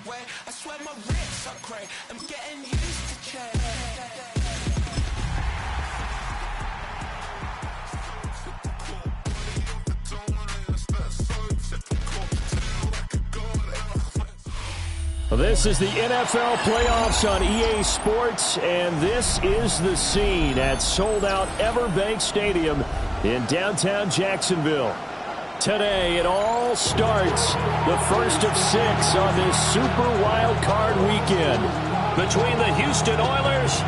way. I swear my wrists are cray. I'm getting used to change. This is the NFL playoffs on EA Sports, and this is the scene at sold-out Everbank Stadium in downtown Jacksonville. Today, it all starts, the first of 6 on this Super Wild Card weekend between the Houston Oilers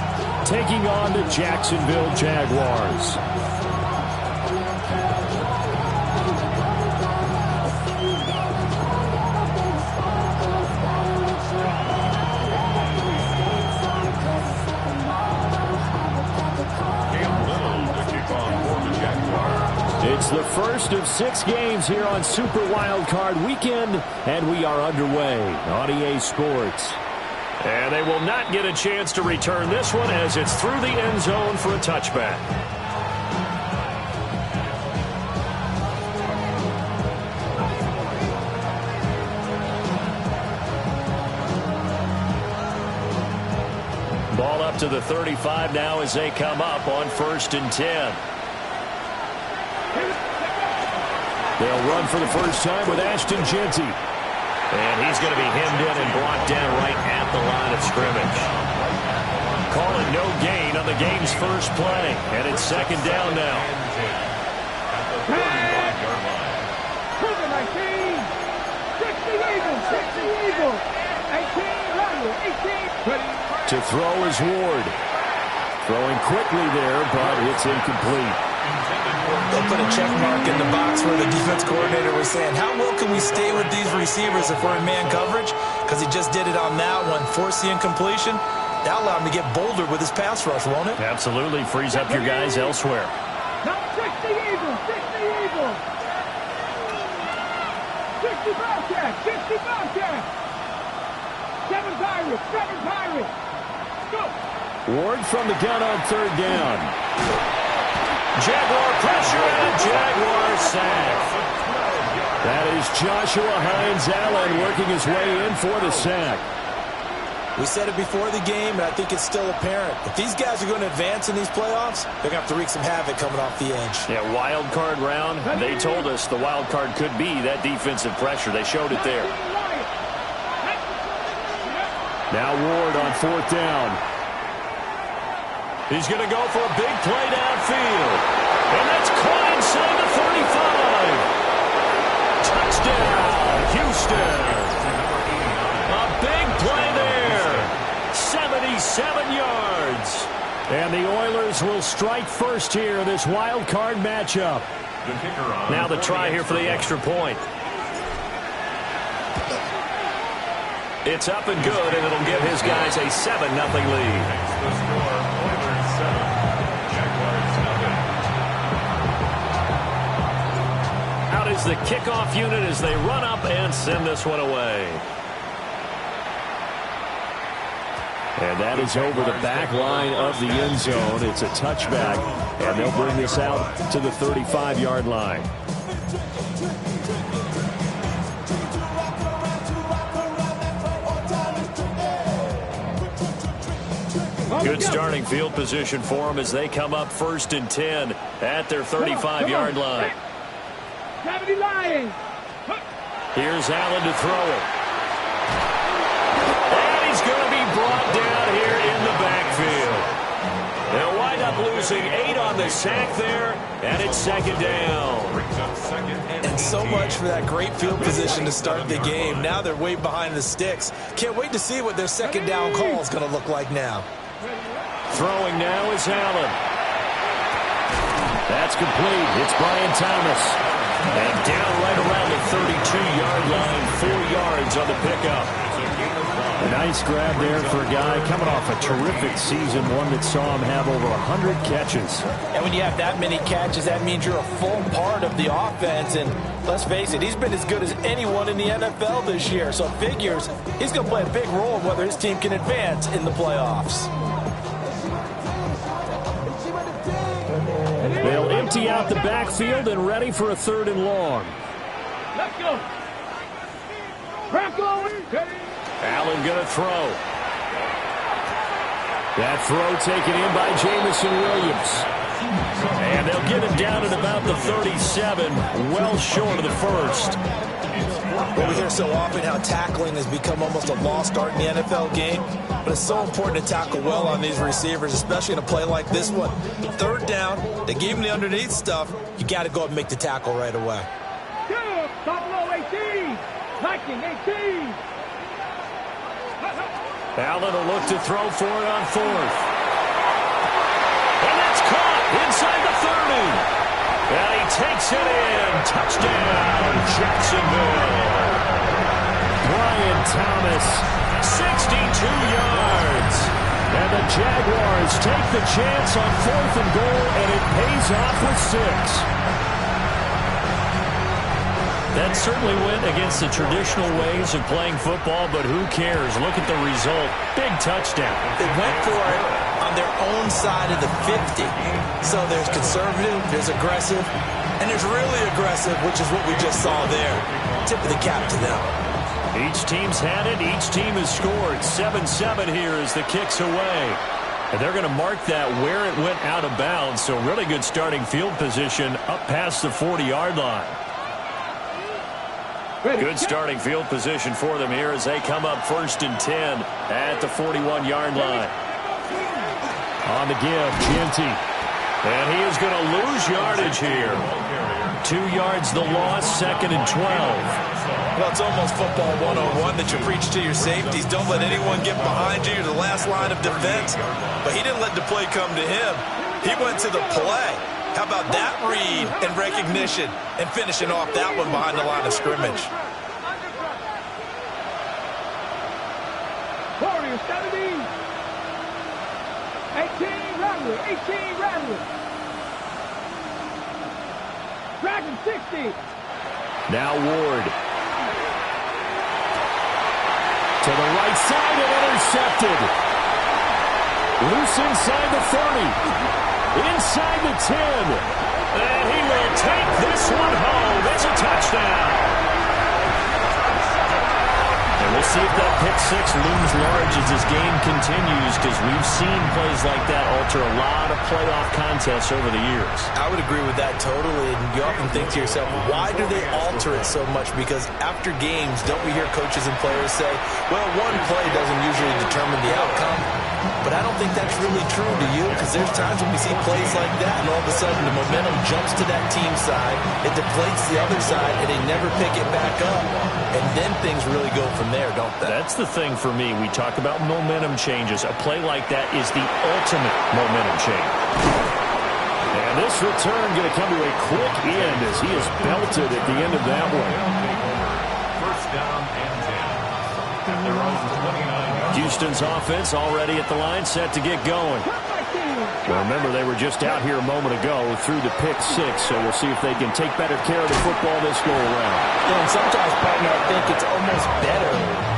taking on the Jacksonville Jaguars. It's the first of 6 games here on Super Wild Card Weekend, and we are underway on EA Sports. And they will not get a chance to return this one as it's through the end zone for a touchback. Ball up to the 35 now as they come up on 1st and 10. They'll run for the first time with Ashton Jeanty. And he's going to be hemmed in and brought down right at the line of scrimmage. Calling no gain on the game's first play. And it's 2nd down now. To throw is Ward. Throwing quickly there, but it's incomplete. They'll put a check mark in the box where the defense coordinator was saying, how well can we stay with these receivers if we're in man coverage? Because he just did it on that one, forced the incompletion. That'll allow him to get bolder with his pass rush, won't it? Absolutely. Frees up your guys elsewhere. Number 60 Eagles, 60 Eagles. 60 Bobcats, 60 Bobcats. 7 Pirates, 7 Pirates. Go. Ward from the gun on 3rd down. Jaguar pressure and a Jaguar sack. That is Joshua Hines-Allen working his way in for the sack. We said it before the game, and I think it's still apparent. If these guys are going to advance in these playoffs, they're going to have to wreak some havoc coming off the edge. Yeah, wild card round. They told us the wild card could be that defensive pressure. They showed it there. Now Ward on 4th down. He's going to go for a big play downfield. And that's caught inside the 35. Touchdown, Houston. A big play there. 77 yards. And the Oilers will strike first here in this wild card matchup. Now the try here for the extra point. It's up and good, and it'll give his guys a 7-0 lead. Out is the kickoff unit as they run up and send this one away. And that is over the back line of the end zone. It's a touchback, and they'll bring this out to the 35-yard line. Good starting field position for them as they come up 1st and 10 at their 35-yard line. Here's Allen to throw it. And he's going to be brought down here in the backfield. They'll wind up losing 8 on the sack there, and it's 2nd down. And so much for that great field position to start the game. Now they're way behind the sticks. Can't wait to see what their 2nd down call is going to look like now. Throwing now is Allen. That's complete. It's Brian Thomas. And down right around the 32-yard line, 4 yards on the pickup. A nice grab there for a guy coming off a terrific season, one that saw him have over 100 catches. And when you have that many catches, that means you're a full part of the offense. And let's face it, he's been as good as anyone in the NFL this year. So it figures he's going to play a big role in whether his team can advance in the playoffs. They'll empty out the backfield and ready for a 3rd and long. Let's go. Back going. Allen going to throw. That throw taken in by Jamison Williams. And they'll get him down at about the 37, well short of the first. Well, we hear so often how tackling has become almost a lost art in the NFL game, but it's so important to tackle well on these receivers, especially in a play like this one. Third down, they gave him the underneath stuff. You got to go up and make the tackle right away. Good. Buffalo 18. Viking 18. Allen will look to throw for it on fourth. And that's caught inside the 30. And he takes it in. Touchdown, Jacksonville. Brian Thomas, 62 yards. And the Jaguars take the chance on 4th and goal, and it pays off with 6. That certainly went against the traditional ways of playing football, but who cares? Look at the result. Big touchdown. They went for it on their own side of the 50. So there's conservative, there's aggressive, and there's really aggressive, which is what we just saw there. Tip of the cap to them. Each team's had it. Each team has scored. 7-7 here as the kick's away. And they're going to mark that where it went out of bounds. So really good starting field position up past the 40-yard line. Good starting field position for them here as they come up 1st and 10 at the 41-yard line. On the give, Ginty. And he is going to lose yardage here. 2 yards the loss, 2nd and 12. Well, it's almost football 101 that you preach to your safeties. Don't let anyone get behind you. You're the last line of defense. But he didn't let the play come to him. He went to the play. How about that read and recognition and finishing off that one behind the line of scrimmage? Warriors 70. 18 Rattler. 18 Rattler. Dragon 60. Now Ward. To the right side and intercepted. Loose inside the 30. Inside the 10. And he will take this one home. It's a touchdown. And we'll see if that pick six looms large as this game continues, because we've seen plays like that alter a lot of playoff contests over the years. I would agree with that totally. And you often think to yourself, why do they alter it so much? Because after games, don't we hear coaches and players say, well, one play doesn't usually determine the outcome? But I don't think that's really true, do you? Because there's times when we see plays like that, and all of a sudden the momentum jumps to that team side, it deflates the other side, and they never pick it back up. And then things really go from there, don't they? That's the thing for me. We talk about momentum changes. A play like that is the ultimate momentum change. And this return going to come to a quick end as he is belted at the end of that one. First down and 10. They're on 29. Houston's offense already at the line, set to get going. Well, remember, they were just out here a moment ago through the pick six, so we'll see if they can take better care of the football this go-around. And sometimes, partner, I think it's almost better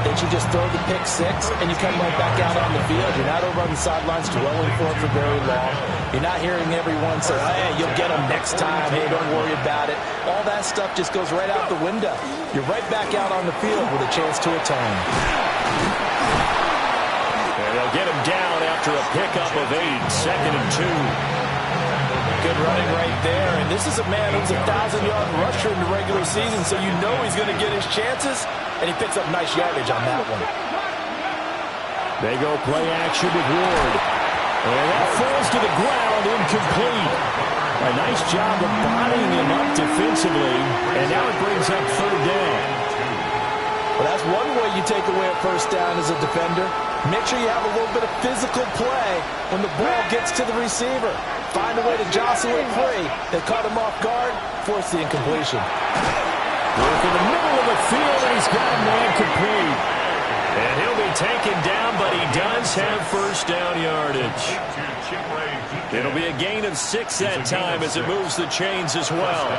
that you just throw the pick six and you come right back out on the field. You're not over on the sidelines dwelling for it for very long. You're not hearing everyone say, hey, you'll get them next time. Hey, don't worry about it. All that stuff just goes right out the window. You're right back out on the field with a chance to atone. And they'll get him down after a pickup of 8, 2nd and 2. Good running right there. And this is a man who's a 1,000-yard rusher in the regular season, so you know he's going to get his chances. And he picks up nice yardage on that one. They go play action with Ward. And that falls to the ground, incomplete. A nice job of bodying him up defensively. And now it brings up 3rd down. Well, that's one way you take away a first down as a defender. Make sure you have a little bit of physical play when the ball gets to the receiver. Find a way to jostle it free. They caught him off guard, force the incompletion. Work in the middle of the field, and he's got him incomplete. And he'll be taken down, but he does have first down yardage. It'll be a gain of 6 that time as it moves the chains as well.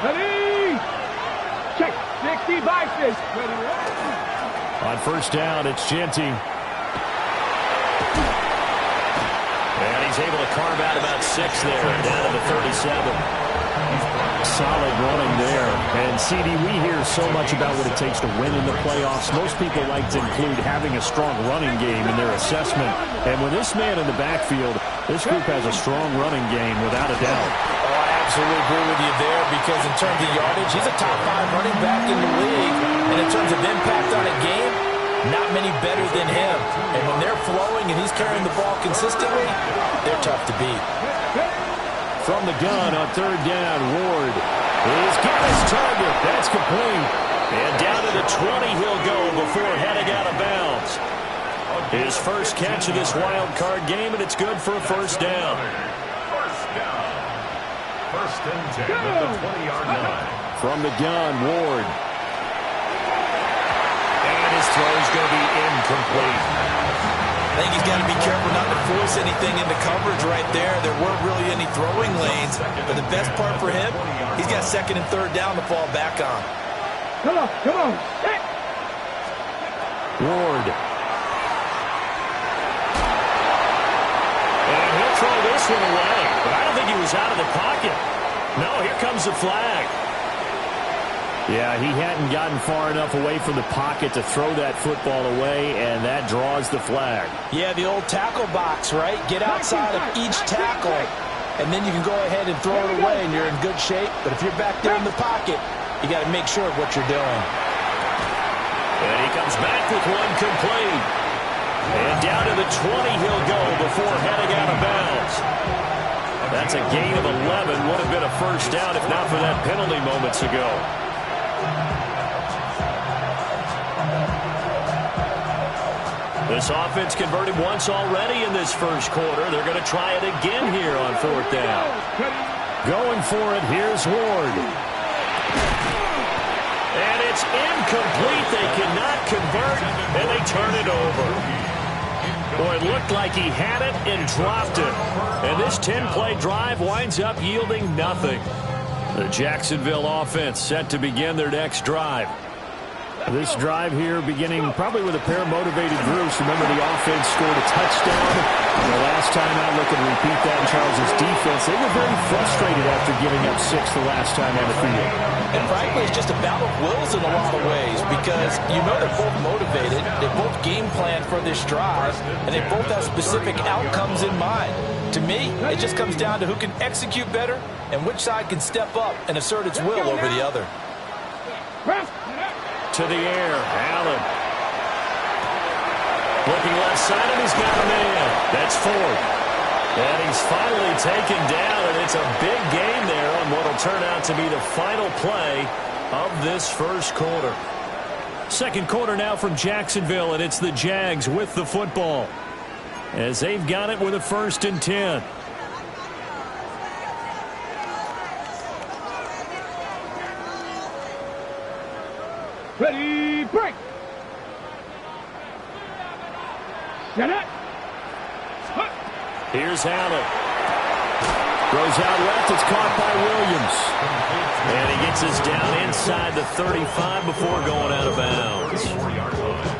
Ready? Check. 60 by 6. Ready? On first down, it's Ginty. And he's able to carve out about 6 there, down to the 37. Solid running there. And, CD, we hear so much about what it takes to win in the playoffs. Most people like to include having a strong running game in their assessment. And with this man in the backfield, this group has a strong running game without a doubt. Oh, I absolutely agree with you there because in terms of yardage, he's a top 5 running back in the league. And in terms of impact on a game, not many better than him. And when they're flowing and he's carrying the ball consistently, they're tough to beat. From the gun on third down, Ward. He's got his target. That's complete. And down to the 20 he'll go before heading out of bounds. His first catch of this wild card game, and it's good for a first down. First down. First and 10 at the 20-yard line. From the gun, Ward. And his throw is going to be incomplete. I think he's got to be careful not to force anything into coverage right there. There weren't really any throwing lanes. But the best part for him, he's got second and third down to fall back on. Come on, come on. Hey. Ward. And he'll throw this one away. But I don't think he was out of the pocket. No, here comes the flag. Yeah, he hadn't gotten far enough away from the pocket to throw that football away, and that draws the flag. Yeah, the old tackle box, right? Get outside of each tackle, and then you can go ahead and throw it away, and you're in good shape. But if you're back there in the pocket, you got to make sure of what you're doing. And he comes back with one complete. And down to the 20 he'll go before heading out of bounds. That's a gain of 11. Would have been a first down if not for that penalty moments ago. This offense converted once already in this first quarter. They're going to try it again here on fourth down. Going for it, here's Ward. And it's incomplete. They cannot convert, and they turn it over. Boy, it looked like he had it and dropped it. And this 10-play drive winds up yielding nothing. The Jacksonville offense set to begin their next drive. This drive here beginning probably with a pair of motivated groups. Remember, the offense scored a touchdown. And the last time out, look and repeat that in Charles' defense. They were very frustrated after giving up 6 the last time on the field. And frankly, it's just a battle of wills in a lot of ways because you know they're both motivated. They both game plan for this drive, and they both have specific outcomes in mind. To me, it just comes down to who can execute better and which side can step up and assert its will over the other. To the air, Allen. Looking left side, and he's got a man. That's Ford. And he's finally taken down, and it's a big gain there on what will turn out to be the final play of this first quarter. Second quarter now from Jacksonville, and it's the Jags with the football as they've got it with a 1st and 10. Ready, break. Set it. Here's Allen. Throws out left. It's caught by Williams. And he gets us down inside the 35 before going out of bounds. 4-yard line.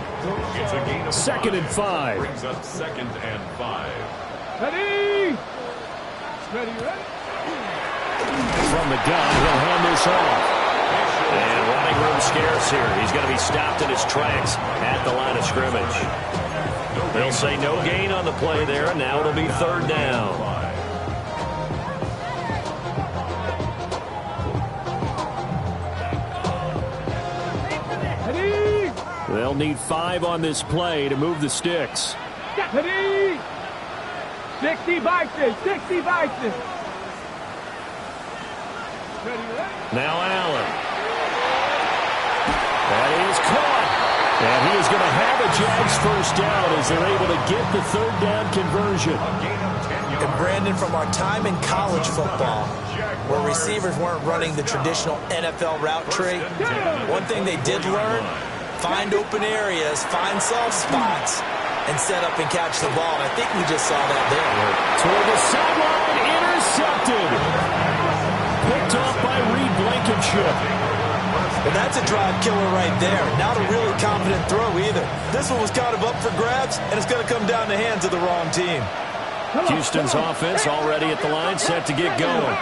It's a gain of 2nd and 5. Brings up 2nd and 5. Ready. Ready, ready. From the gun, he'll hand this off. And running room scarce here. He's going to be stopped in his tracks at the line of scrimmage. They'll say no gain on the play there, and now it'll be 3rd down. Ready. They'll need 5 on this play to move the sticks. Ready. 60 vices. 60 vices. Ready, ready. Now Allen. That is caught. And he is going to have a Jags first down as they're able to get the 3rd down conversion. And Brandon, from our time in college football, where receivers weren't running the traditional NFL route tree, one thing they did learn, find open areas, find soft spots, and set up and catch the ball. And I think we just saw that there. Toward the sideline, intercepted. Picked off by Reed Blankenship. Well, that's a drive killer right there. Not a really confident throw either. This one was kind of up for grabs, and it's going to come down the hands of the wrong team. Houston's offense already at the line, set to get going.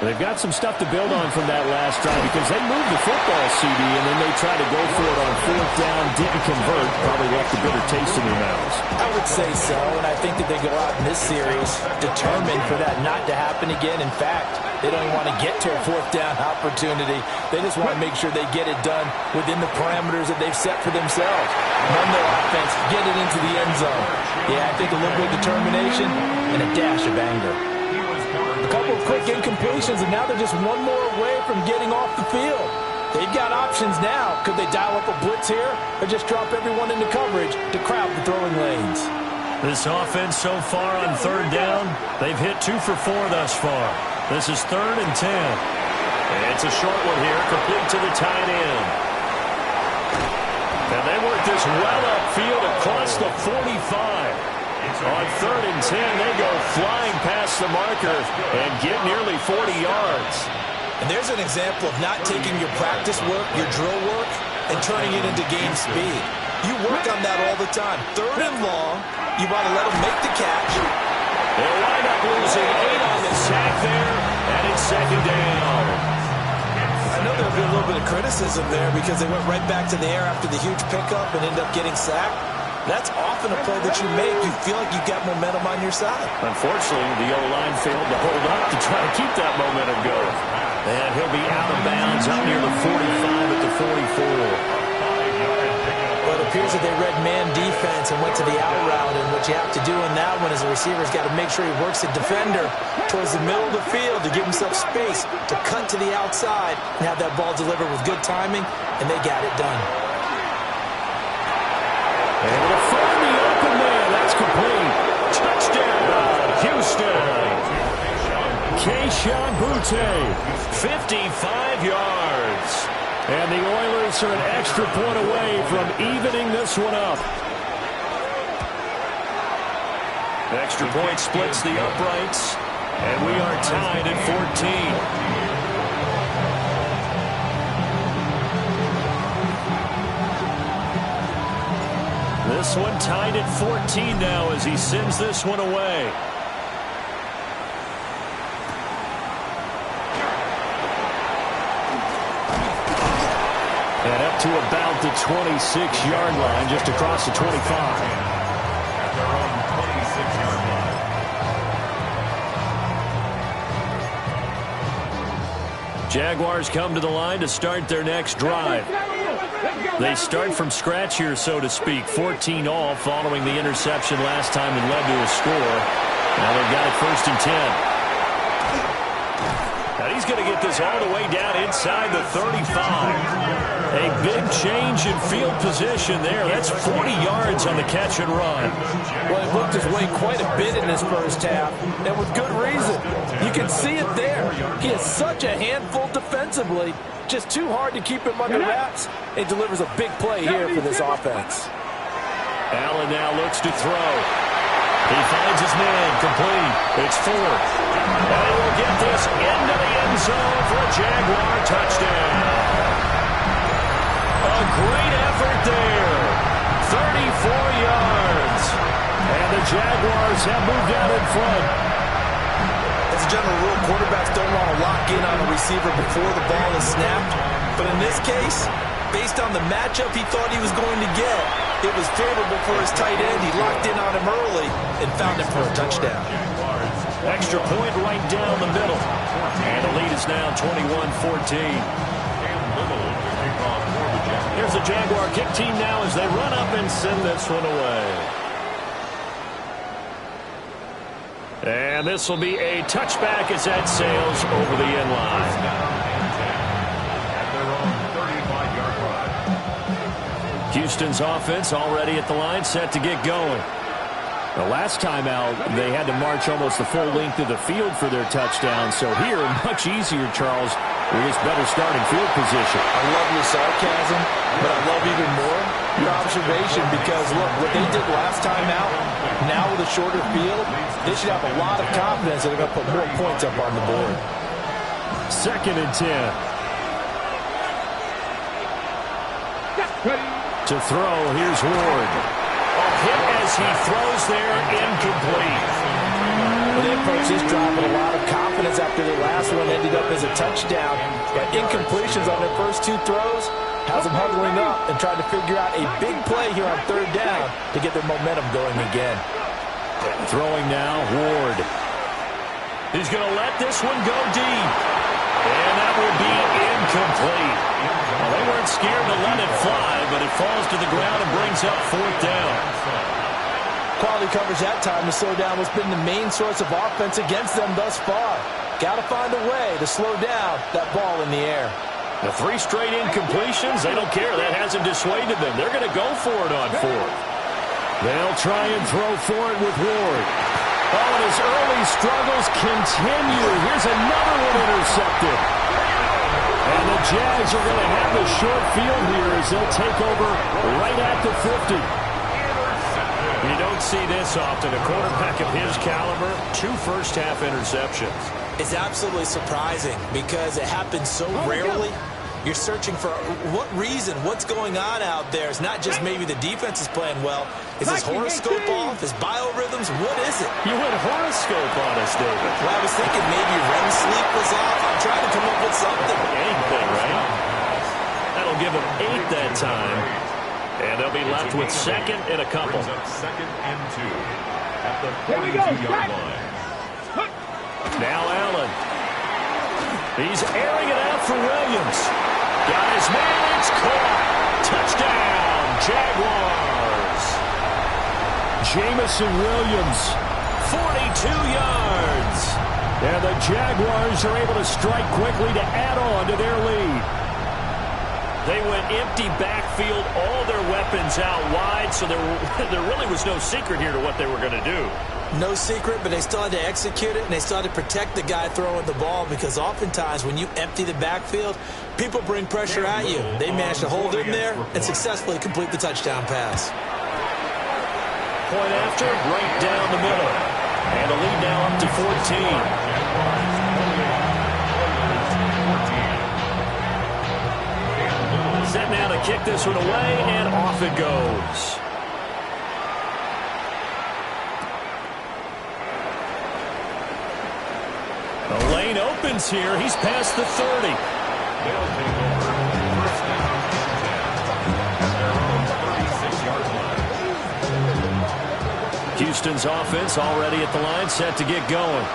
They've got some stuff to build on from that last drive because they moved the football, CD, and then they tried to go for it on fourth down, didn't convert, probably left a bitter taste in their mouths. I would say so, and I think that they go out in this series determined for that not to happen again. In fact, they don't even want to get to a fourth down opportunity. They just want to make sure they get it done within the parameters that they've set for themselves. Run their offense, get it into the end zone. Yeah, I think a little bit of determination and a dash of anger. A couple of quick incompletions, and now they're just one more away from getting off the field. They've got options now. Could they dial up a blitz here or just drop everyone into coverage to crowd the throwing lanes? This offense so far on third down, they've hit 2 for 4 thus far. This is 3rd and 10. It's a short one here, complete to the tight end. And they work this well upfield across the 45. On 3rd and 10, they go flying past the marker and get nearly 40 yards. And there's an example of not taking your practice work, your drill work, and turning it into game speed. You work on that all the time. 3rd and long, you want to let them make the catch. They'll wind up losing 8 on the sack there, and it's 2nd down. I know there'll be a little bit of criticism there because they went right back to the air after the huge pickup and ended up getting sacked. That's often a play that you make. You feel like you've got momentum on your side. Unfortunately, the O-line failed to hold up to try to keep that momentum going. And he'll be out of bounds up near the 45 at the 44. Well, it appears that they read man defense and went to the out route, and what you have to do in that one as a receiver's got to make sure he works the defender towards the middle of the field to give himself space to cut to the outside and have that ball delivered with good timing, and they got it done. Able to find the open man. That's complete. Touchdown, Houston. Keyshawn Boutte, 55 yards. And the Oilers are an extra point away from evening this one up. Extra point splits the uprights, and we are tied at 14. This one tied at 14 now as he sends this one away. And up to about the 26-yard line, just across the 25. At their own 26-yard line. Jaguars come to the line to start their next drive. They start from scratch here, so to speak. 14 all following the interception last time and led to a score. Now they've got it 1st and 10. Now he's going to get this all the way down inside the 35. A big change in field position there. That's 40 yards on the catch and run. Well, he looked his way quite a bit in this first half, and with good reason. You can see it there. He is such a handful defensively. Just too hard to keep him under wraps. It delivers a big play here for this offense. Allen now looks to throw. He finds his man, complete. It's 4th. And he will get this into the end zone for a Jaguar touchdown. A great effort there. 34 yards. And the Jaguars have moved out in front. As a general rule, quarterbacks don't want to lock in on a receiver before the ball is snapped. But in this case, based on the matchup he thought he was going to get, it was favorable for his tight end. He locked in on him early and found him for a touchdown. Extra point right down the middle. And the lead is now 21-14. Here's the Jaguar kick team now as they run up and send this one away. And this will be a touchback as that sails over the end line. At their own 35-yard line. Houston's offense already at the line, set to get going. The last time out, they had to march almost the full length of the field for their touchdown. So here, much easier, Charles, with this better starting field position. I love your sarcasm, but I love even more your observation because, look, what they did last time out, now with a shorter field, they should have a lot of confidence that they're going to put more points up on the board. 2nd and 10. To throw, here's Ward. A hit as he throws there, incomplete. Well, they approached this drive with a lot of confidence after their last one ended up as a touchdown. But incompletions on their first two throws has them huddling up and trying to figure out a big play here on third down to get their momentum going again. Throwing now, Ward. He's going to let this one go deep. And that will be incomplete. Well, they weren't scared to let it fly, but it falls to the ground and brings up fourth down. Quality coverage that time to slow down what's been the main source of offense against them thus far. Got to find a way to slow down that ball in the air. The 3 straight incompletions, they don't care. That hasn't dissuaded them. They're going to go for it on fourth. They'll try and throw for it with Ward. Oh, and his early struggles continue. Here's another one intercepted. And the Jags are going to have the short field here as they'll take over right at the 50. You don't see this often. A quarterback of his caliber, 2 first-half interceptions. It's absolutely surprising because it happens so rarely. You're searching for what reason, what's going on out there. It's not just maybe the defense is playing well. Is his horoscope off? His biorhythms? What is it? You went horoscope on us, David. Well, I was thinking maybe REM sleep was off. I'm trying to come up with something. Anything, right? That'll give him 8 that time. And they'll be left with second and a couple. Second and 2 at the 42-yard line. Now Allen. He's airing it out for Williams. Got his man. It's caught. Touchdown, Jaguars. Jamison Williams, 42 yards. And the Jaguars are able to strike quickly to add on to their lead. They went empty backfield, all their weapons out wide, so there really was no secret here to what they were going to do. No secret, but they still had to execute it, and they still had to protect the guy throwing the ball because oftentimes when you empty the backfield, people bring pressure at you. They managed to hold in there and successfully complete the touchdown pass. Point after, right down the middle. And a lead now up to 14. Set now to kick this one away, and off it goes. The lane opens here. He's past the 30. They'll take over first down at their own 36-yard line. Houston's offense already at the line, set to get going.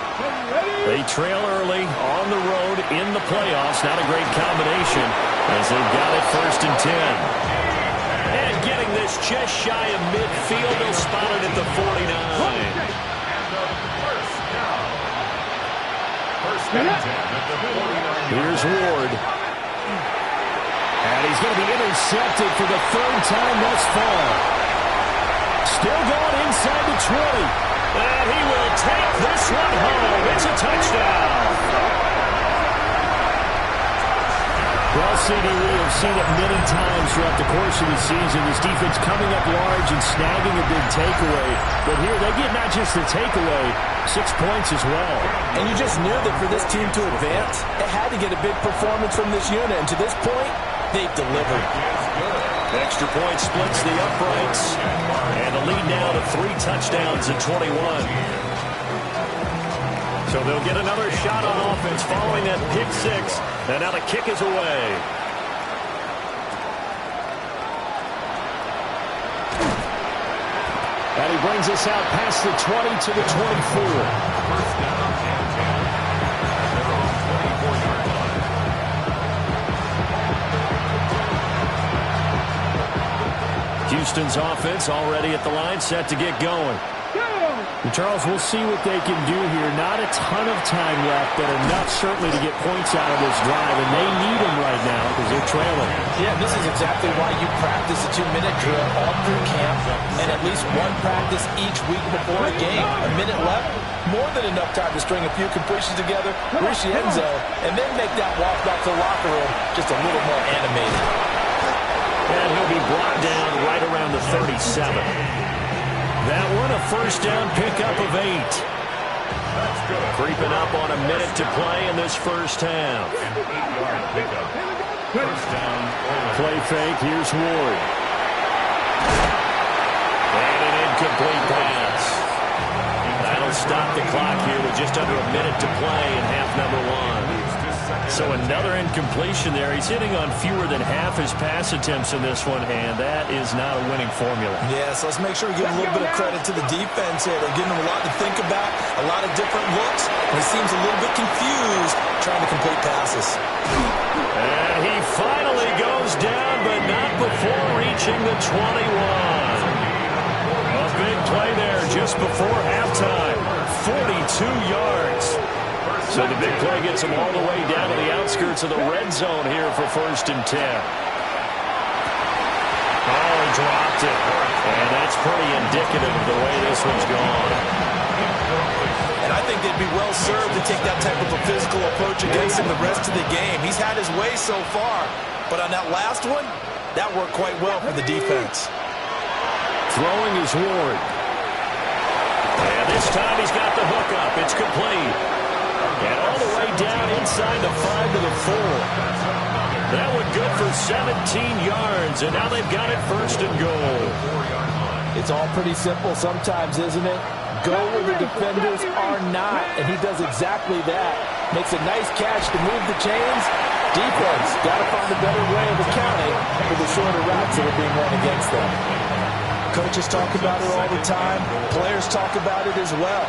They trail early on the road in the playoffs. Not a great combination as they've got it first and 10. And getting this just shy of midfield. They'll spot it at the 49. First and 10 at the 49. Here's Ward. And he's going to be intercepted for the 3rd time thus far. Still going inside the 20. And he will take this one home. It's a touchdown. Well, CD, we have seen it many times throughout the course of the season. This defense coming up large and snagging a big takeaway. But here they get not just the takeaway, 6 points as well. And you just knew that for this team to advance, it had to get a big performance from this unit. And to this point, they've delivered. Extra point splits the uprights. And the lead now to 3 touchdowns at 21. So they'll get another shot on offense following that pick 6. And now the kick is away. And he brings us out past the 20 to the 24. First down and 10 at their own 24-yard line. Houston's offense already at the line, set to get going. And Charles, we'll see what they can do here. Not a ton of time left, but enough certainly to get points out of this drive, and they need them right now because they're trailing. Yeah, this is exactly why you practice a 2-minute drill all through camp and at least one practice each week before a game. A minute left, more than enough time to string a few completions together, reach the end zone, and then make that walk back to the locker room just a little more animated. And he'll be brought down right around the 37. That one a first down pickup of 8. That's good. Creeping up on a minute to play in this first half. An 8-yard pickup. First down. Play fake. Here's Ward. And an incomplete pass. That'll stop the clock here with just under a minute to play in half number one. So another incompletion there. He's hitting on fewer than half his pass attempts in this one, and that is not a winning formula. Yeah, so let's make sure we give a little bit of credit to the defense here. They're giving him a lot to think about, a lot of different looks, and he seems a little bit confused trying to complete passes. And he finally goes down, but not before reaching the 21. A big play there just before halftime. 42 yards. So the big play gets him all the way down to the outskirts of the red zone here for 1st and 10. Oh, he dropped it. And that's pretty indicative of the way this one's gone. And I think they'd be well served to take that type of a physical approach against him the rest of the game. He's had his way so far, but on that last one, that worked quite well for the defense. Throwing is Ward. And this time he's got the hook up. It's complete. And all the way down inside the 5 to the 4. That one good for 17 yards, and now they've got it 1st and goal. It's all pretty simple sometimes, isn't it? Go where the defenders are not, and he does exactly that. Makes a nice catch to move the chains. Defense got to find a better way of accounting for the shorter routes that are being run against them. Coaches talk about it all the time. Players talk about it as well.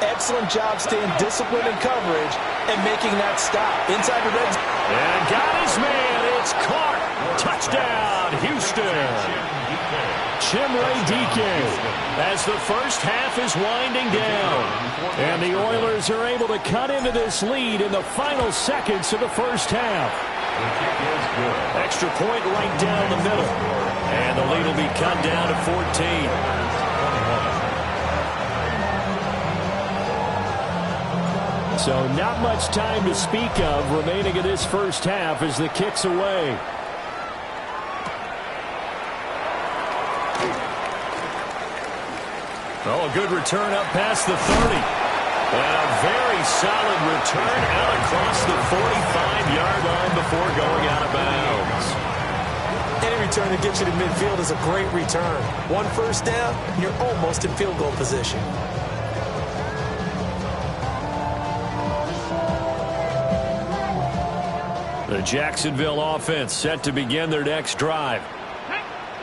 Excellent job staying disciplined in coverage and making that stop inside the red zone. And got his man. It's caught. Touchdown, Houston. Chimere Dike as the first half is winding down. And the Oilers are able to cut into this lead in the final seconds of the first half. Extra point right down the middle. And the lead will be cut down to 14. So not much time to speak of remaining in this first half as the kick's away. Oh, a good return up past the 30. And a very solid return out across the 45-yard line before going out of bounds. Any return that gets you to midfield is a great return. 1 first down, you're almost in field goal position. The Jacksonville offense set to begin their next drive.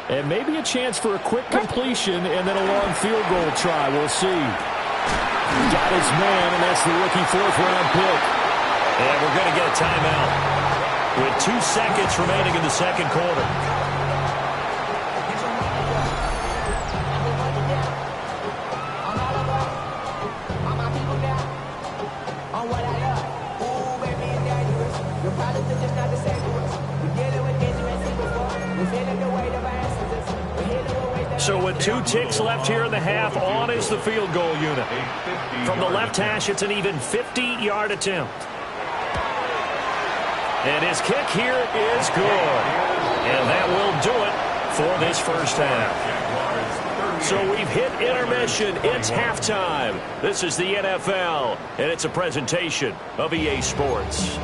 And maybe a chance for a quick completion and then a long field goal try. We'll see. Got his man, and that's the rookie 4th-round pick. And we're going to get a timeout with 2 seconds remaining in the second quarter. So with 2 ticks left here in the half, on is the field goal unit. From the left hash, it's an even 50-yard attempt. And his kick here is good. And that will do it for this first half. So we've hit intermission. It's halftime. This is the NFL, and it's a presentation of EA Sports.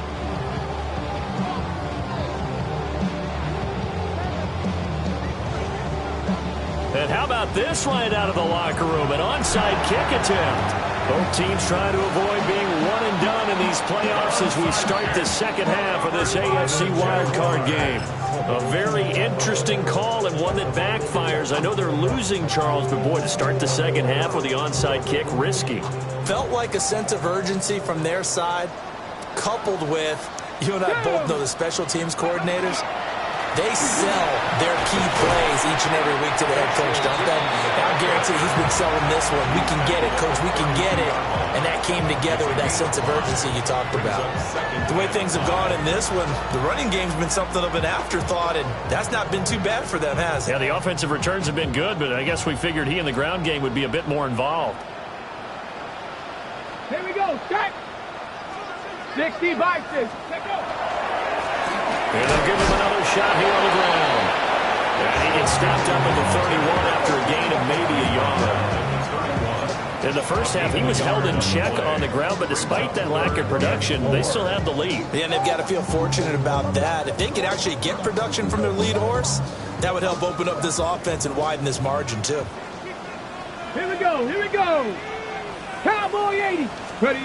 And how about this right out of the locker room? An onside kick attempt. Both teams trying to avoid being one and done in these playoffs as we start the second half of this AFC wildcard game. A very interesting call and one that backfires. I know they're losing, Charles, but boy, to start the second half with the onside kick, risky. Felt like a sense of urgency from their side, coupled with, you and I both know the special teams coordinators. They sell their key plays each and every week to the head coach, don't they? And I guarantee he's been selling this one. We can get it, coach. We can get it. And that came together with that sense of urgency you talked about. The way things have gone in this one, the running game's been something of an afterthought, and that's not been too bad for them, has it? Yeah, the offensive returns have been good, but I guess we figured he in the ground game would be a bit more involved. Here we go. Check. 60 boxes. Check out. And they'll give him another shot here on the ground. And he gets stopped up at the 31 after a gain of maybe a yard. In the first half, he was held in check on the ground, but despite that lack of production, they still have the lead. Yeah, and they've got to feel fortunate about that. If they could actually get production from their lead horse, that would help open up this offense and widen this margin, too. Here we go. Here we go. Cowboy 80. Ready.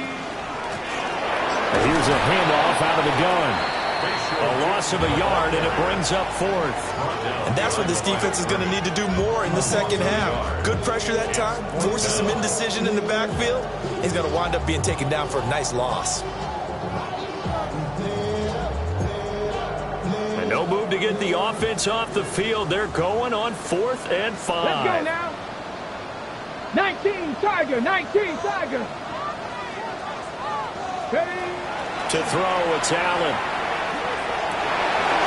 And here's a handoff out of the gun. A loss of a yard, and it brings up fourth. And that's what this defense is going to need to do more in the second half. Good pressure that time, forces some indecision in the backfield. He's going to wind up being taken down for a nice loss. And no move to get the offense off the field. They're going on 4th and 5. Let's go now. 19 Tiger, 19 Tiger. Ready. To throw, it's Allen.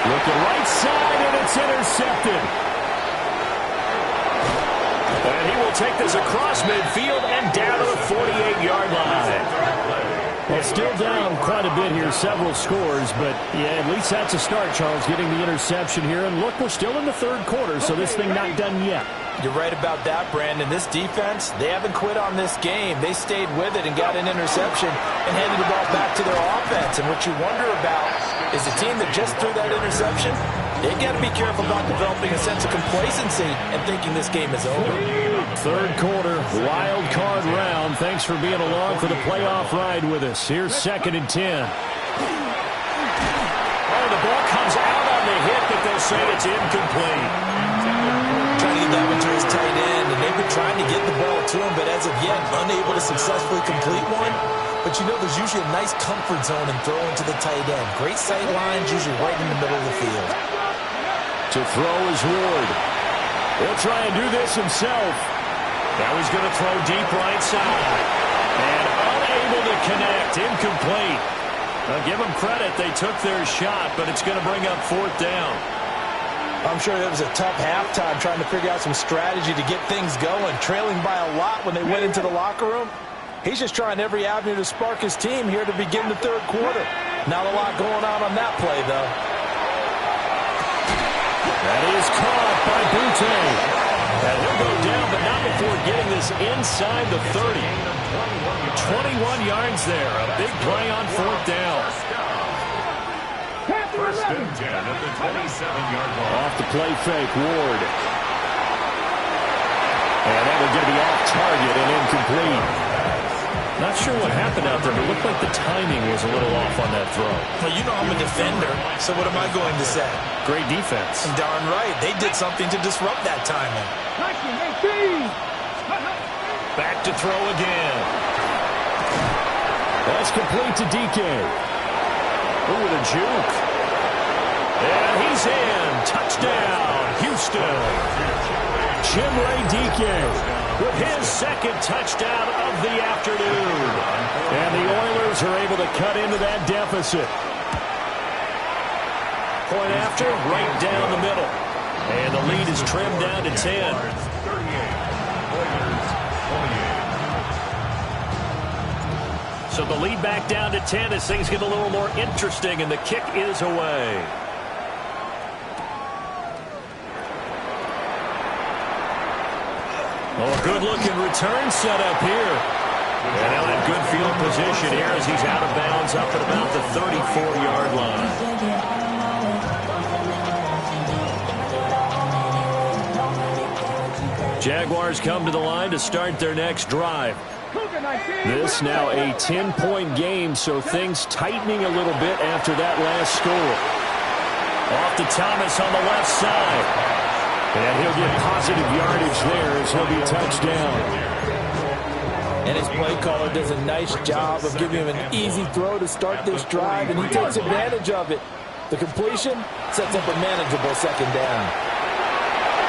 Looking right side, and it's intercepted. And he will take this across midfield and down to the 48-yard line. Well, still down quite a bit here, several scores, but yeah, at least that's a start, Charles, getting the interception here. And look, we're still in the third quarter, so this thing not done yet. You're right about that, Brandon. This defense, they haven't quit on this game. They stayed with it and got an interception and handed the ball back to their offense. And what you wonder about is the team that just threw that interception, they got to be careful about developing a sense of complacency and thinking this game is over. Third quarter, wild card round. Thanks for being along for the playoff ride with us. Here's 2nd and 10. Oh, the ball comes out on the hit, but they'll say it's incomplete. Trying to get that one to his tight end, and they've been trying to get the ball to him, but as of yet, unable to successfully complete one. But you know, there's usually a nice comfort zone in throwing to the tight end. Great sight lines, usually right in the middle of the field. To throw is Ward. He'll try and do this himself. Now he's going to throw deep right side. And unable to connect. Incomplete. Now give them credit. They took their shot, but it's going to bring up 4th down. I'm sure that was a tough halftime trying to figure out some strategy to get things going, trailing by a lot when they went into the locker room. He's just trying every avenue to spark his team here to begin the third quarter. Not a lot going on that play, though. That is caught by Butte. And he'll go down, but not before getting this inside the 30. 21 yards there. A big play on 4th down. 1st and 10 at the 27-yard line. Off the play fake, Ward. And that will get to be off target and incomplete. Not sure what happened out there, but it looked like the timing was a little off on that throw. Well, you know I'm a defender, so what am I going to say? Great defense. And darn right, they did something to disrupt that timing. 19, 18. Back to throw again. That's complete to DK. Ooh, with a juke. And he's in. Touchdown, Houston. Chimere DK with his 2nd touchdown of the afternoon. And the Oilers are able to cut into that deficit. Point after, right down the middle. And the lead is trimmed down to 10. So the lead back down to 10 as things get a little more interesting, and the kick is away. Oh, a good-looking return set up here. And now in good field position here as he's out of bounds up at about the 34-yard line. Jaguars come to the line to start their next drive. This now a 10-point game, so things tightening a little bit after that last score. Off to Thomas on the left side. And he'll get positive yardage there as he'll be touched down. And his play caller does a nice job of giving him an easy throw to start this drive, and he takes advantage of it. The completion sets up a manageable 2nd down.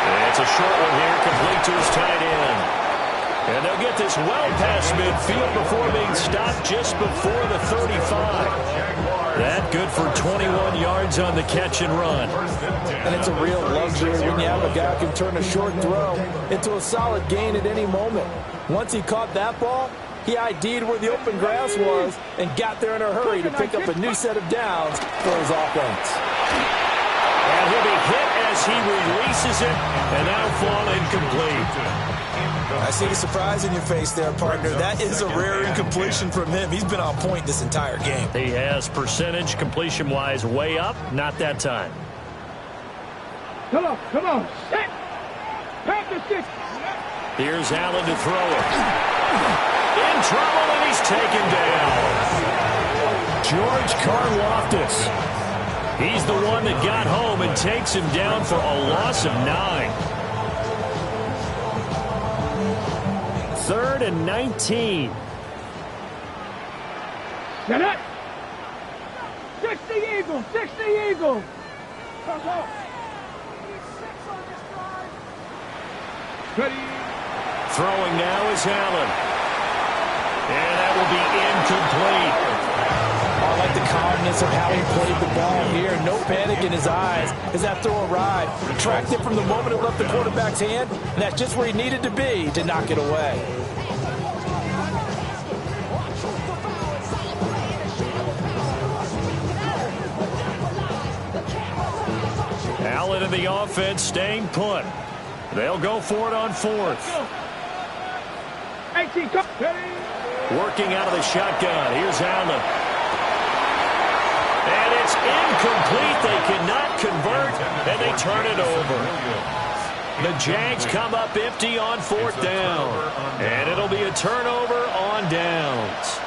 And it's a short one here, complete to his tight end. And they'll get this well past midfield before being stopped just before the 35. That good for 21 yards on the catch and run. And it's a real luxury when you have a guy who can turn a short throw into a solid gain at any moment. Once he caught that ball, he ID'd where the open grass was and got there in a hurry to pick up a new set of downs for his offense. And he'll be hit as he releases it, and now fall incomplete. I see the surprise in your face there, partner. That is a rare incompletion from him. He's been on point this entire game. He has percentage completion-wise way up. Not that time. Come on, come on. Set. Pass the 6. Here's Allen to throw it. In trouble, and he's taken down. George Karlaftis. He's the one that got home and takes him down for a loss of 9. 3rd and 19. Get it! 60 Eagles! 60 Eagles! Go, go! Ready? Throwing now is Allen. And that will be incomplete. I like the calmness of how he played the ball here. No panic in his eyes as that throw arrived. Tracked it from the moment it left the quarterback's hand, and that's just where he needed to be to knock it away. Allen in the offense staying put. They'll go for it on 4th. 18, come! Ready? Working out of the shotgun. Here's Allen. And it's incomplete. They cannot convert, and they turn it over. The Jags come up empty on 4th down. And it'll be a turnover on downs.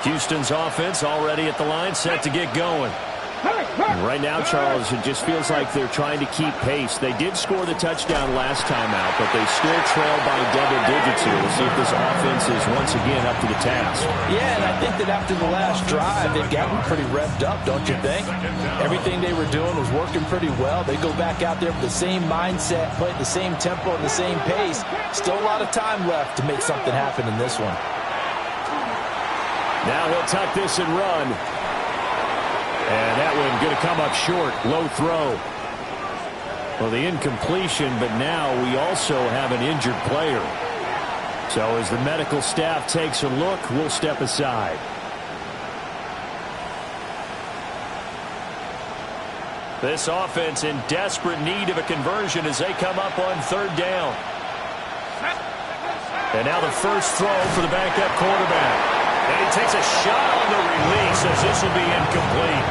Houston's offense already at the line, set to get going. Right now, Charles, it just feels like they're trying to keep pace. They did score the touchdown last time out, but they still trail by double digits here. We'll see if this offense is once again up to the task. Yeah, and I think that after the last drive, they've gotten pretty revved up, don't you think? Everything they were doing was working pretty well. They go back out there with the same mindset, play at the same tempo and the same pace. Still a lot of time left to make something happen in this one. Now he'll tuck this and run. And that one going to come up short. Low throw. Well, the incompletion, but now we also have an injured player. So as the medical staff takes a look, we'll step aside. This offense in desperate need of a conversion as they come up on 3rd down. And now the first throw for the backup quarterback. And he takes a shot on the release as this will be incomplete.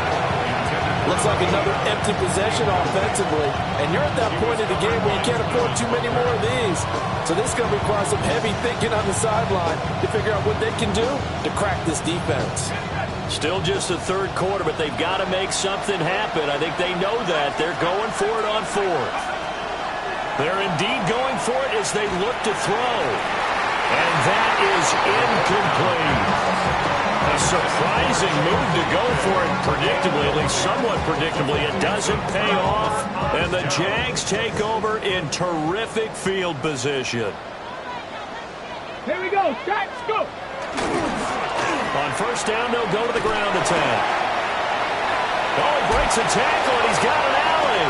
Looks like another empty possession offensively. And you're at that point in the game where you can't afford too many more of these. So this is going to require some heavy thinking on the sideline to figure out what they can do to crack this defense. Still just the 3rd quarter, but they've got to make something happen. I think they know that. They're going for it on 4th. They're indeed going for it as they look to throw. And that is incomplete. A surprising move to go for it predictably, at least somewhat predictably. It doesn't pay off, and the Jags take over in terrific field position. Here we go, Jags, go! On 1st down, they'll go to the ground attack. Oh, he breaks a tackle, and he's got an alley.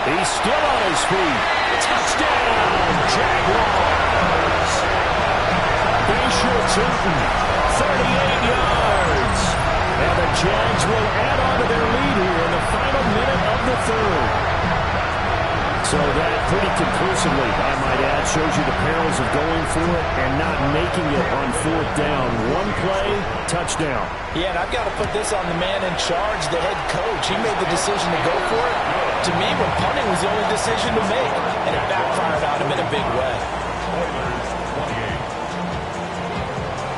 He's still on his feet. Touchdown, Jaguars. Fisher Tootin, 38 yards. And the Jags will add on to their lead here in the final minute of the 3rd. So that pretty conclusively, I might add, shows you the perils of going for it and not making it on 4th down. One play, touchdown. Yeah, and I've got to put this on the man in charge, the head coach. He made the decision to go for it. To me, when punting was the only decision to make, and it backfired on him in a big way.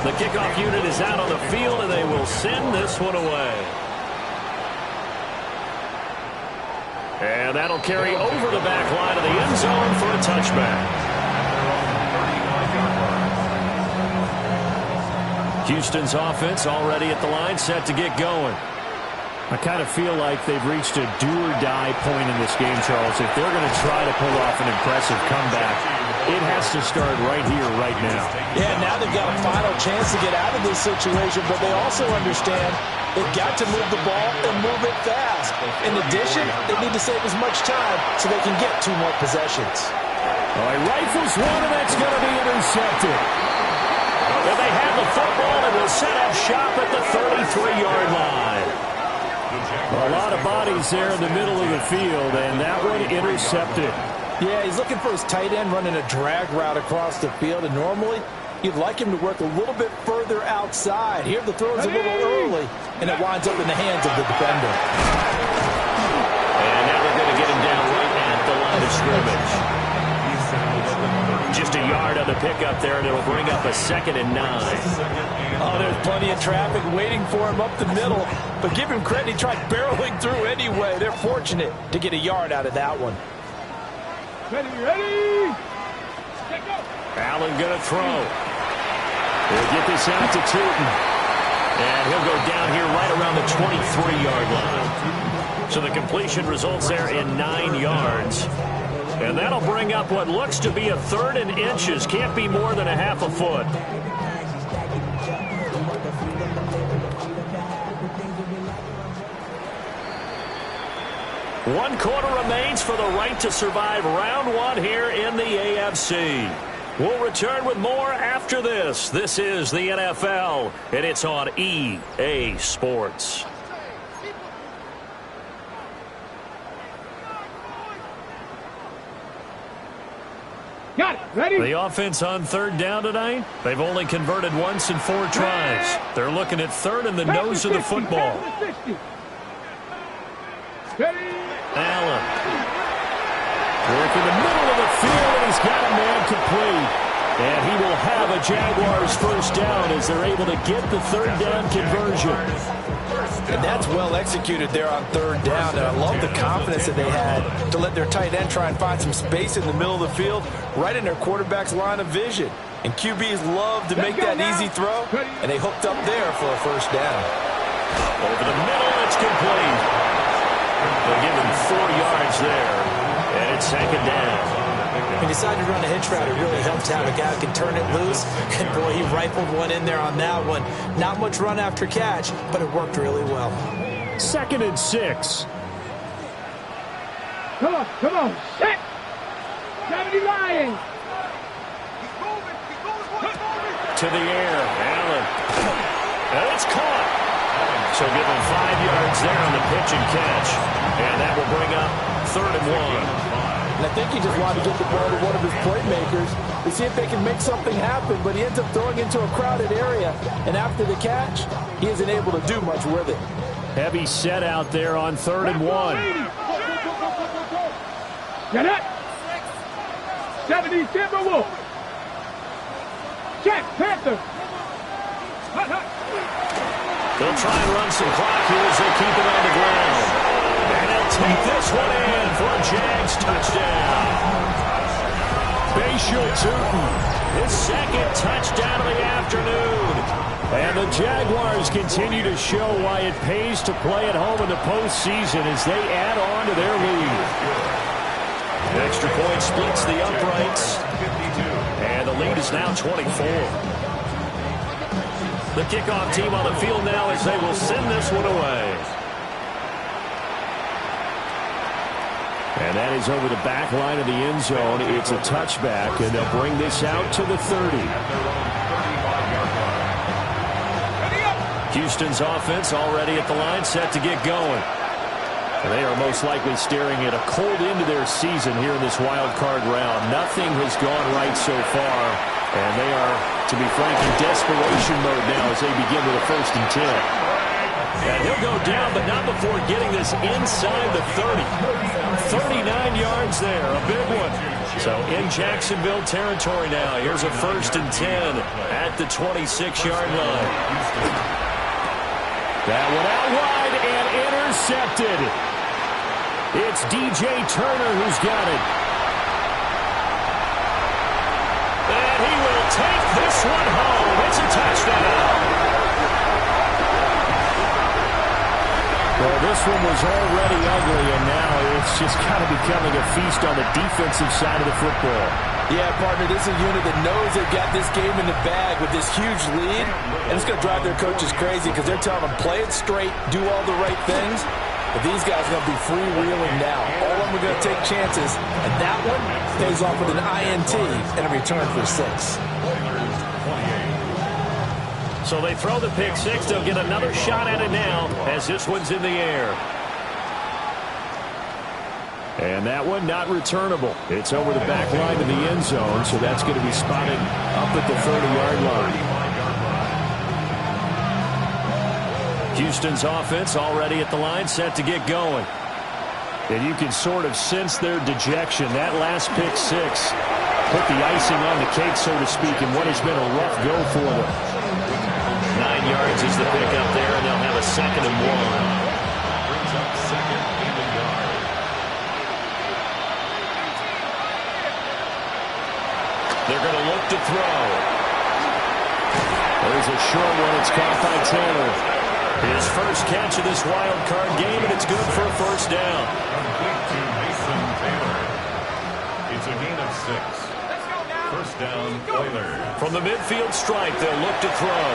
The kickoff unit is out on the field, and they will send this one away. And that'll carry over the back line of the end zone for a touchback. Houston's offense already at the line, set to get going. I kind of feel like they've reached a do-or-die point in this game, Charles. If they're going to try to pull off an impressive comeback, it has to start right here, right now. Yeah, now they've got a final chance to get out of this situation, but they also understand they've got to move the ball and move it fast. In addition, they need to save as much time so they can get 2 more possessions. He rifles one, and that's going to be intercepted. And they have the football and will set up shop at the 33-yard line. A lot of bodies there in the middle of the field, and that one intercepted. Yeah, he's looking for his tight end running a drag route across the field, and normally you'd like him to work a little bit further outside. Here the throw is a little early, and it winds up in the hands of the defender. And now they're going to get him down right at the line of scrimmage. Just a yard on the pickup there, and it'll bring up a 2nd and 9. Oh, there's plenty of traffic waiting for him up the middle. But give him credit, he tried barreling through anyway. They're fortunate to get a yard out of that one. Ready. Allen going to throw. He'll get this out to Tootin. And he'll go down here right around the 23-yard line. So the completion results there in 9 yards. And that'll bring up what looks to be a 3rd and inches. Can't be more than a half a foot. One quarter remains for the right to survive round 1 here in the AFC. We'll return with more after this. This is the NFL, and it's on EA Sports. Got it. Ready? The offense on 3rd down tonight, they've only converted once in 4 tries. They're looking at 3rd in the nose of the football. Allen. Working the middle of the field, and he's got a man complete. And he will have a Jaguars 1st down as they're able to get the 3rd down conversion. And that's well executed there on 3rd down. And I love the confidence that they had to let their tight end try and find some space in the middle of the field, right in their quarterback's line of vision. And QBs love to make that easy throw, and they hooked up there for a 1st down. Over the middle, it's complete. They'll give him 4 yards there, and it's 2nd down. He decided to run a hitch route. It really helped to have a guy who can turn it loose. And, boy, he rifled one in there on that one. Not much run after catch, but it worked really well. 2nd and 6. Come on. Set. 70 Lions. To the air. Allen. And it's caught. So give him 5 yards there on the pitch and catch. And that will bring up 3rd and 1. And I think he just wanted to get the ball to one of his playmakers to see if they can make something happen, but he ends up throwing into a crowded area. And after the catch, he isn't able to do much with it. Heavy set out there on 3rd and 1. Get up. 70 Timberwolf. Check Panther. They'll try and run some clock here as they keep it on the ground. And they'll take this one in for a Jags touchdown. Bashir Tootin, his 2nd touchdown of the afternoon. And the Jaguars continue to show why it pays to play at home in the postseason as they add on to their lead. The extra point splits the uprights. And the lead is now 24. The kickoff team on the field now as they will send this one away. And that is over the back line of the end zone. It's a touchback, and they'll bring this out to the 30. Houston's offense already at the line, set to get going. And they are most likely staring at a cold end to their season here in this wild card round. Nothing has gone right so far, and they are, to be frank, in desperation mode now as they begin with a 1st and 10. And he'll go down, but not before getting this inside the 30. 39 yards there, a big one. So in Jacksonville territory now. Here's a 1st and 10 at the 26-yard line. That one out wide and intercepted. It's DJ Turner who's got it. And he will take this one home. It's a touchdown. Well, this one was already ugly, and now it's just kind of becoming a feast on the defensive side of the football. Yeah, partner, this is a unit that knows they've got this game in the bag with this huge lead, and it's going to drive their coaches crazy because they're telling them, play it straight, do all the right things. But these guys are going to be freewheeling now. All of them are going to take chances, and that one pays off with an INT and a return for 6. So they throw the pick 6. They'll get another shot at it now as this one's in the air. And that one not returnable. It's over the back line of the end zone, so that's going to be spotted up at the 30-yard line. Houston's offense already at the line, set to get going. And you can sort of sense their dejection. That last pick 6 put the icing on the cake, so to speak, in what has been a rough go for them. 9 yards is the pickup there, and they'll have a 2nd and 1. Brings up 2nd and a yard. They're going to look to throw. There's a short one. It's caught by Taylor. His first catch of this wild card game, and it's good for a 1st down. Complete to Mason Taylor. It's a gain of 6. 1st down, Oilers. From the midfield stripe, they'll look to throw.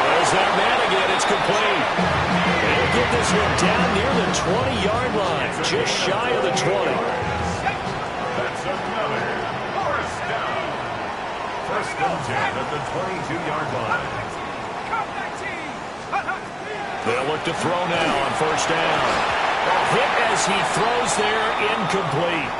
There's that man again. It's complete. They'll get this one down near the 20-yard line, just shy of the 20. That's another 1st down. 1st and 10 at the 22-yard line. They'll look to throw now on 1st down. A hit as he throws there, incomplete.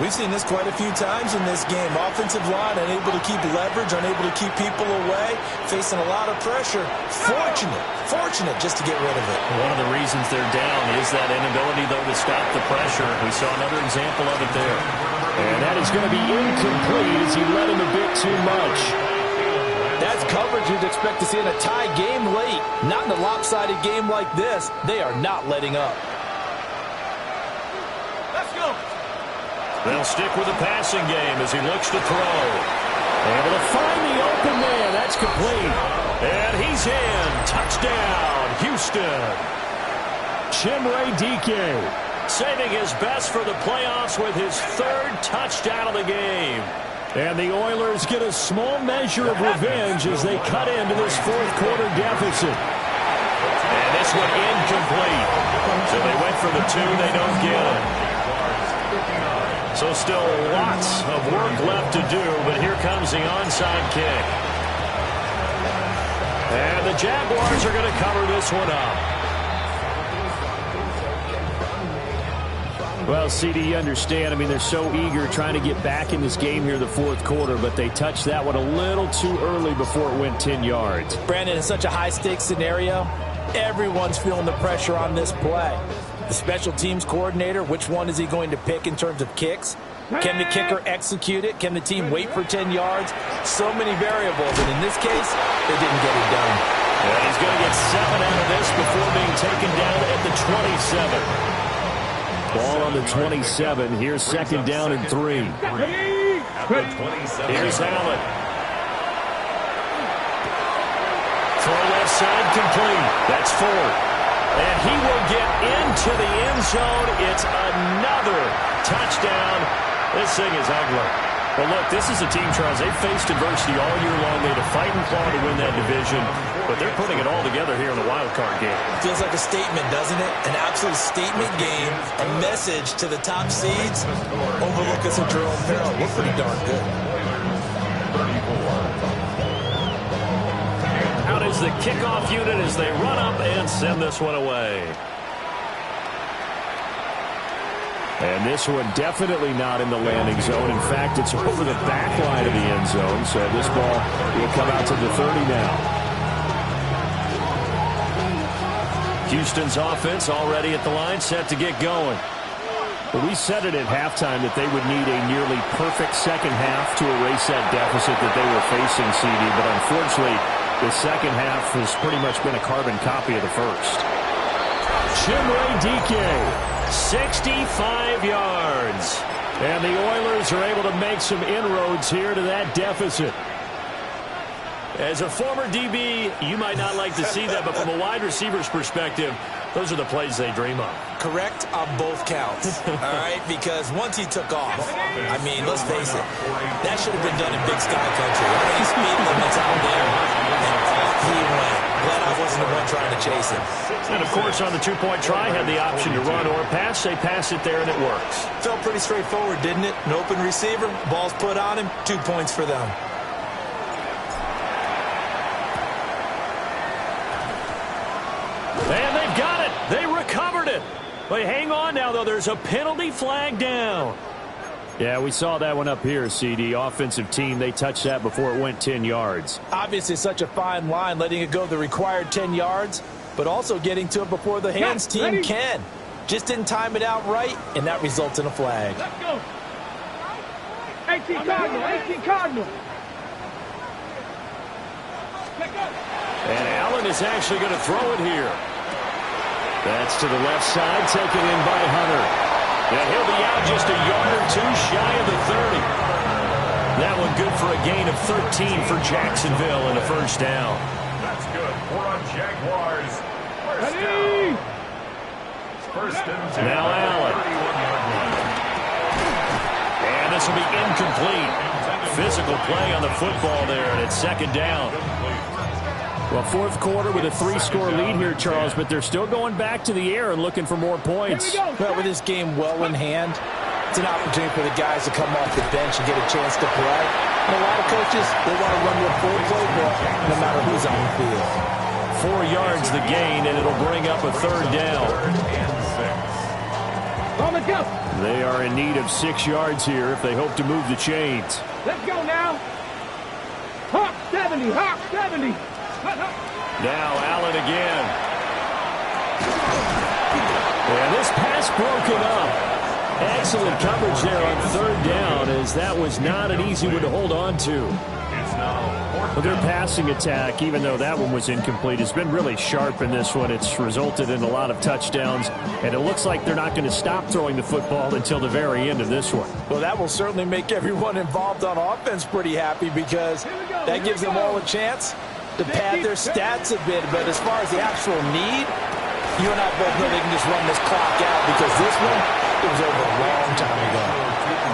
We've seen this quite a few times in this game. Offensive line unable to keep leverage, unable to keep people away, facing a lot of pressure. Fortunate just to get rid of it. One of the reasons they're down is that inability, though, to stop the pressure. We saw another example of it there. And that is going to be incomplete as he let him a bit too much. That's coverage you'd expect to see in a tie game late. Not in a lopsided game like this. They are not letting up. Let's go. They'll stick with the passing game as he looks to throw. Able to find the open man. That's complete. And he's in. Touchdown, Houston. Chimere Dike saving his best for the playoffs with his 3rd touchdown of the game. And the Oilers get a small measure of revenge as they cut into this 4th quarter deficit. And this one incomplete. So they went for the 2. They don't get it. So still lots of work left to do, but here comes the onside kick. And the Jaguars are going to cover this one up. Well, CD, you understand. I mean, they're so eager trying to get back in this game here the 4th quarter, but they touched that one a little too early before it went 10 yards. Brandon, in such a high-stakes scenario, everyone's feeling the pressure on this play. The special teams coordinator, which one is he going to pick in terms of kicks? Can the kicker execute it? Can the team wait for 10 yards? So many variables, and in this case, they didn't get it done. And he's going to get 7 out of this before being taken down at the 27. Ball on the 27. Here's 2nd down and 3. Here's Allen. Throw left side complete. That's 4. And he will get into the end zone. It's another touchdown. This thing is ugly. Well, look, this is a team, Charles. They've faced adversity all year long. They had to fight and claw to win that division. But they're putting it all together here in the wild card game. Feels like a statement, doesn't it? An absolute statement game. A message to the top seeds. Overlook us at your own peril. We're pretty darn good. Out is the kickoff unit as they run up and send this one away. And this one definitely not in the landing zone. In fact, it's over the back line of the end zone. So this ball will come out to the 30 now. Houston's offense already at the line, set to get going. But we said it at halftime that they would need a nearly perfect second half to erase that deficit that they were facing, CD. But unfortunately, the second half has pretty much been a carbon copy of the first. Chimere Dike, 65 yards. And the Oilers are able to make some inroads here to that deficit. As a former DB, you might not like to see that, but from a wide receiver's perspective, those are the plays they dream of. Correct on both counts, all right? Because once he took off, I mean, let's face it, that should have been done in Big Sky Country. How many speed limits out there? And off he went. Glad I wasn't the one trying to chase him. And, of course, on the two-point try, had the option to run or pass. They pass it there, and it works. Felt pretty straightforward, didn't it? An open receiver, ball's put on him, 2 points for them. And they've got it. They recovered it. They hang on now, though. There's a penalty flag down. Yeah, we saw that one up here, CD. Offensive team, they touched that before it went 10 yards. Obviously such a fine line, letting it go the required 10 yards, but also getting to it before the hands team can. Just didn't time it out right, and that results in a flag. Let's go. 18 Cardinal, 18 Cardinal. And Allen is actually going to throw it here. That's to the left side, taken in by Hunter. And he'll be out just a yard or two shy of the 30. That one good for a gain of 13 for Jacksonville and a first down. That's good for a Jaguars. First Ready? down. First and 10. Now Allen. 31-yard line. And this will be incomplete. Physical play on the football there, and it's second down. Well, fourth quarter with a 3-score lead here, Charles, but they're still going back to the air and looking for more points. Well, with this game well in hand, it's an opportunity for the guys to come off the bench and get a chance to play. And a lot of coaches, they want to run their full playbook no matter who's on the field. 4 yards the gain, and it'll bring up a third down. Let's go. They are in need of 6 yards here if they hope to move the chains. Let's go now. Hawk 70, Hawk 70. Now Allen again. And this pass broken up. Excellent coverage there on third down, as that was not an easy one to hold on to. Well, their passing attack, even though that one was incomplete, has been really sharp in this one. It's resulted in a lot of touchdowns, and it looks like they're not going to stop throwing the football until the very end of this one. Well, that will certainly make everyone involved on offense pretty happy, because that gives them all a chance to pad their stats a bit. But as far as the actual need, you and I both know they can just run this clock out, because this one, it was over a long time ago.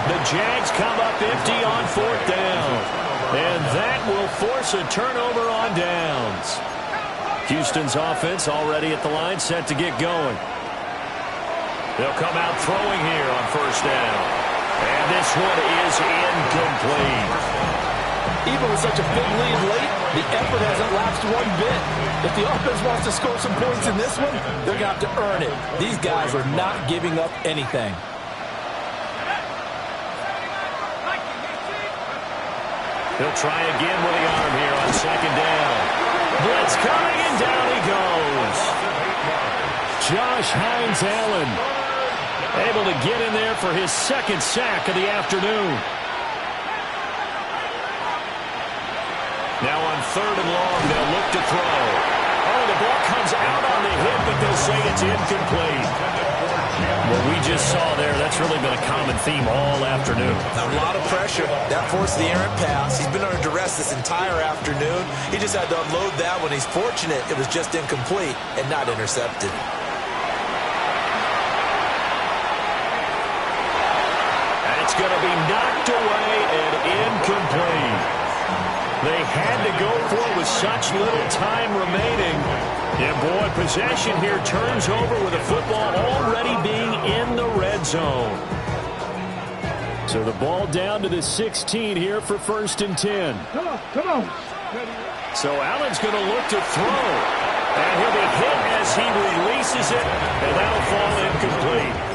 The Jags come up empty on fourth down. And that will force a turnover on downs. Houston's offense already at the line, set to get going. They'll come out throwing here on first down. And this one is incomplete. Even with such a big lead late, the effort hasn't lapsed one bit. If the offense wants to score some points in this one, they're going to have to earn it. These guys are not giving up anything. He'll try again with the arm here on second down. Blitz coming, and down he goes. Josh Hines-Allen able to get in there for his second sack of the afternoon. Now on third and long, they'll look to throw. Oh, the ball comes out on the hit, but they'll say it's incomplete. What we just saw there, that's really been a common theme all afternoon. A lot of pressure. That forced the errant pass. He's been under duress this entire afternoon. He just had to unload that one. He's fortunate it was just incomplete and not intercepted. And it's going to be knocked away and incomplete. They had to go for it with such little time remaining. And boy, possession here turns over with the football already being in the red zone. So the ball down to the 16 here for first and 10. Come on, come on. So Allen's going to look to throw. And he'll be hit as he releases it, and that'll fall incomplete.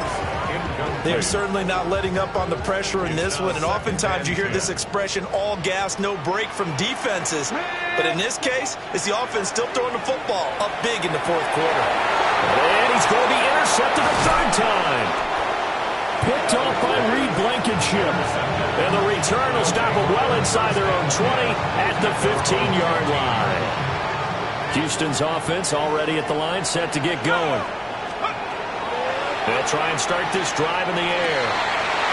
They're certainly not letting up on the pressure in this one, and oftentimes you hear this expression, all gas, no break from defenses. But in this case, it's the offense still throwing the football up big in the fourth quarter. And he's going to be intercepted a third time. Picked off by Reed Blankenship. And the return will stop it well inside their own 20 at the 15-yard line. Houston's offense already at the line, set to get going. They'll try and start this drive in the air.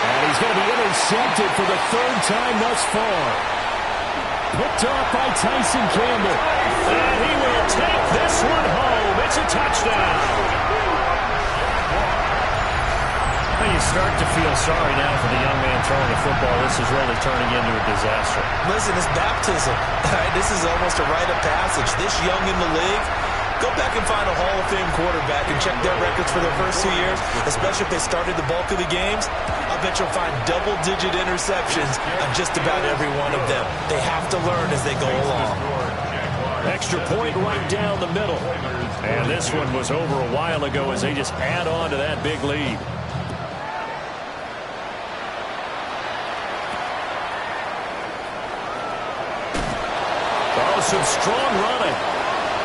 And he's going to be intercepted for the third time thus far. Picked off by Tyson Campbell. And he will take this one home. It's a touchdown. Well, you start to feel sorry now for the young man throwing the football. This is really turning into a disaster. Listen, it's baptism. This is almost a rite of passage. This young in the league, go back and find a Hall of Fame quarterback and check their records for their first 2 years, especially if they started the bulk of the games. I bet you'll find double-digit interceptions on just about every one of them. They have to learn as they go along. Extra point right down the middle. And this one was over a while ago as they just add on to that big lead. Oh, some strong running.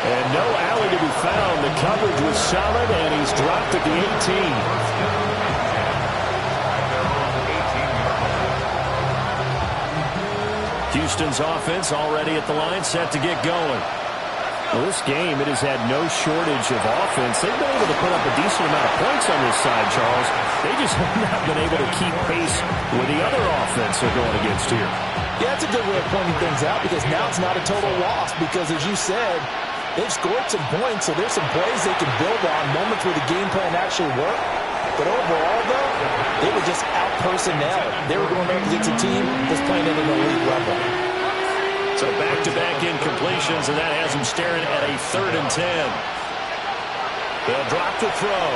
And no alley to be found. The coverage was solid, and he's dropped at the 18. Houston's offense already at the line, set to get going. Well, this game, it has had no shortage of offense. They've been able to put up a decent amount of points on this side, Charles. They just have not been able to keep pace with the other offense they're going against here. Yeah, that's a good way of pointing things out, because now it's not a total loss, because as you said, they've scored some points, so there's some plays they can build on, moments where the game plan actually worked. But overall, though, they were just out-personnel. They were going up against a team that's playing at an elite level. So back-to-back incompletions, and that has them staring at a 3rd and 10. They'll drop the throw.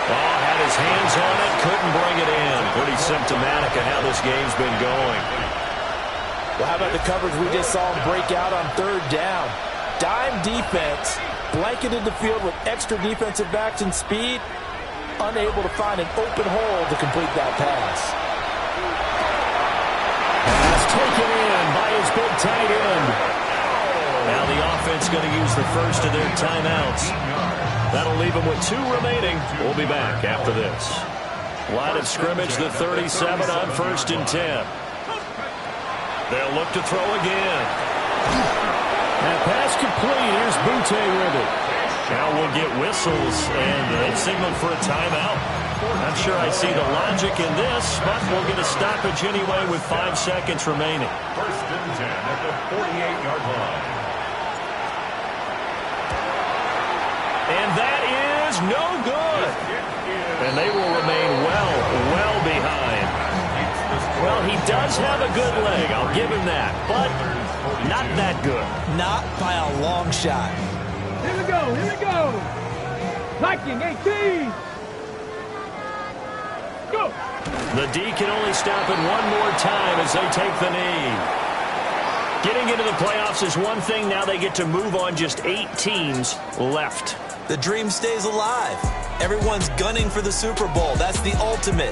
Oh, had his hands on it, couldn't bring it in. Pretty symptomatic of how this game's been going. Well, how about the coverage we just saw him break out on 3rd down? Dime defense, blanketed the field with extra defensive backs and speed, unable to find an open hole to complete that pass. Pass taken in by his big tight end. Now the offense going to use the first of their timeouts. That'll leave them with 2 remaining. We'll be back after this. Line of scrimmage, the 37 on 1st and 10. They'll look to throw again. That pass complete. Here's Butte with it. Now we'll get whistles, and they've signaled for a timeout. Not sure I see the logic in this, but we'll get a stoppage anyway with 5 seconds remaining. 1st and 10 at the 48-yard line. And that is no good. And they will remain well behind. Well, he does have a good leg. I'll give him that. But not that good. Not by a long shot. Here we go, here we go. Viking 18. Go. The D can only stop it one more time as they take the knee. Getting into the playoffs is one thing. Now they get to move on. Just 8 teams left. The dream stays alive. Everyone's gunning for the Super Bowl. That's the ultimate.